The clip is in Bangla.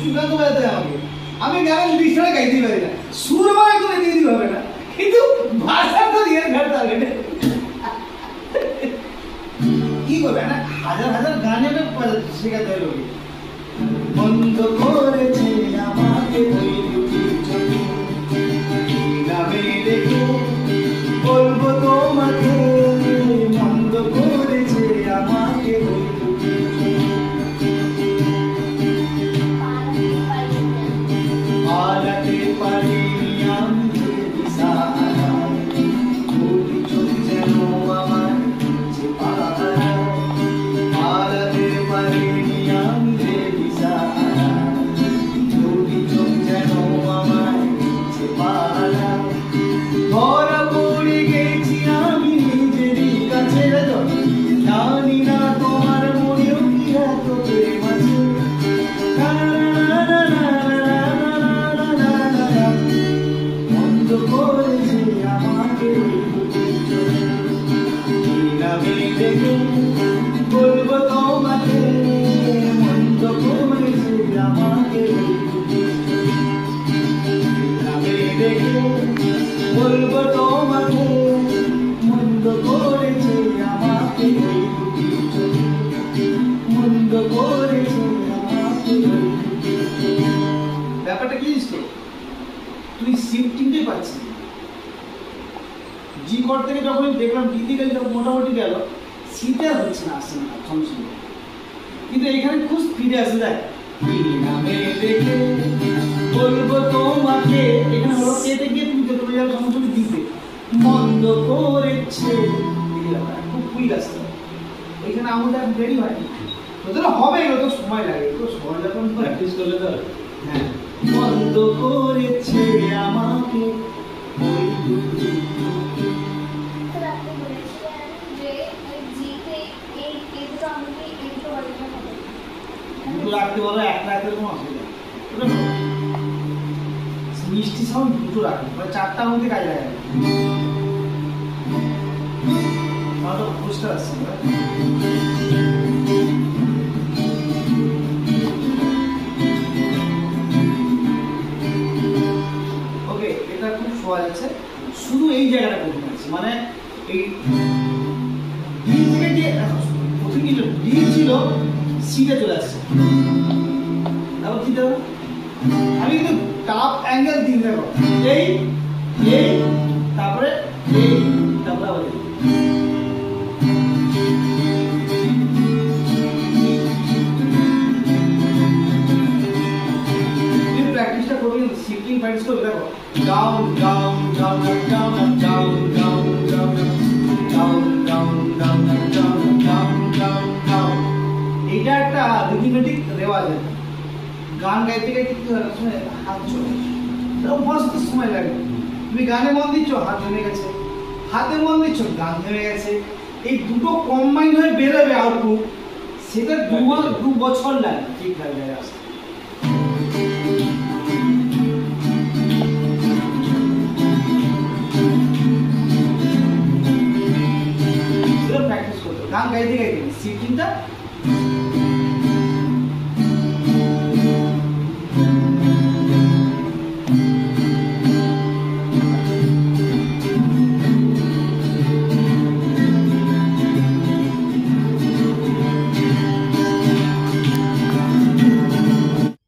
প্রচুর গান তো বাজাতে হয় আমাকে। আমি গান লিস্টে গাইতে পারি না, সুর মানে করে দিয়ে দিতে হবে না, কিন্তু ভাষা তো দিয়ে ঘাটতে হবে না। কি করবে না, হাজার হাজার গানে শেখাতে হবে ওকে। বন্ধ করেছে আমাকে ওই দুটি চোখ, নামে দেখো বলবো তোমাকে, বন্ধ করেছে আমাকে ওই দুটি চোখ, পালাতে পারিনি আমি যে দিশাহারা, দুটি চোখ যেন আমার যে পাহারা, পালাতে পারিনি আমি যে দিশাহারা, দুটি চোখ যেন আমার যে পাহারা, ধরা পড়ে গেছি আমি নিজেরই কাছে, জানি না তোমার মনেও কি এত প্রেম আছে, বন্ধ করেছে আমাকে নামে দেখে বলবো তোমাকে, বন্ধ করেছে আমাকে নামে দেখে বলবো তোমাকে, বন্ধ করেছে আমাকে বন্ধ করেছে আমাকে। ব্যাপারটা কি জিনিস তো, তুই শিফটিংটাই পাচ্ছিস। জি কর থেকে যখন দেখলাম ডিতে গেলে মোটামুটি গেল, সিতে হচ্ছে না, আসছে না সমস্যা, কিন্তু এখানে খুব স্পিডে আসে যায়। নামে দেখে বলবো তোমাকে, এখানে হলো এতে গিয়ে তুমি যত যাবে সমস্যা দিতে বন্ধ করেছে, খুব কুইক আসতে হবে। এখানে আমাদের দেরি হয়নি, তোদের হবে, তো সময় লাগে, তো সময় যখন প্র্যাকটিস করলে তো। হ্যাঁ, বন্ধ করেছে আমাকে ওই দুটি রাখতে বলো, একটা রাখতে কোনো অসুবিধা, মিষ্টি সাউন্ড দুটো রাখবে, মানে চারটা মধ্যে কাজ লাগে। আমার তো বুঝতে পারছি না। ওকে, এটা খুব সহজ আছে, শুধু এই জায়গাটা কঠিন আছে, মানে এই ডি থেকে যে প্রথম কি ডি ছিল সিতে চলে আসছে, তারপর কি দেবো আমি, কিন্তু টাপ অ্যাঙ্গেল দিন দেখো, এই এই তারপরে এই তারপরে আবার প্র্যাকটিসটা করবে, শিফটিং প্র্যাকটিস করবে, দেখো down down down down down down down down down down down down down down, এটা একটা রিদমেটিক রেওয়াজ আছে। গান গাইতে গাইতে কি হয়, শুনে হাত চলে অভ্যাস তো সময় লাগে, তুমি গানে মন দিচ্ছ হাত থেমে গেছে, হাতে মন দিচ্ছ গান থেমে গেছে, এই দুটো কম্বাইন হয়ে বেরোবে আউটপুট, সেটা 2 বছর লাগে ঠিক হয়ে যায় আসতে। প্র্যাকটিস করতে গান গাইতে গাইতে শিফটিংটা